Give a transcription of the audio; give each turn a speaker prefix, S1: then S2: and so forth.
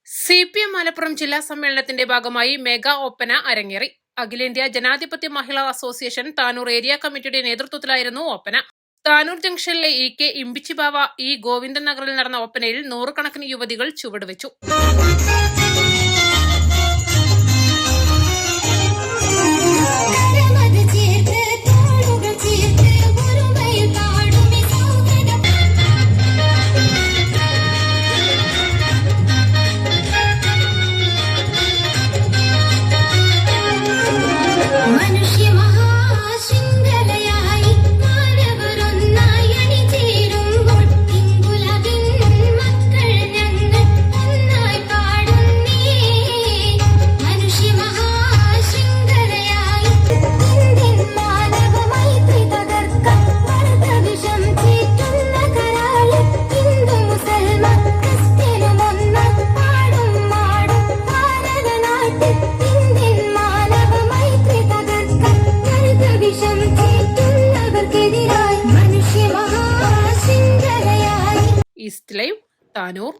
S1: CPM Malappuram ജില്ലാ സമ്മേളനത്തിന്റെ ഭാഗമായി മെഗാ ഒപ്പന അരങ്ങേറി. അഖിലേന്ത്യാ ജനാധിപത്യ മഹിളാ അസോസിയേഷൻ താനൂർ ഏരിയ കമ്മിറ്റിയുടെ നേതൃത്വത്തിലായിരുന്നു ഒപ്പന. താനൂർ ജംഗ്ഷനിലെ EK ഇമ്പിച്ചിബാവ ഗോവിന്ദൻ നഗറിൽ നടന്ന ഒപ്പനയിൽ നൂറുകണക്കിന് യുവതികൾ ചുവടുവെച്ചു. East live Tanur.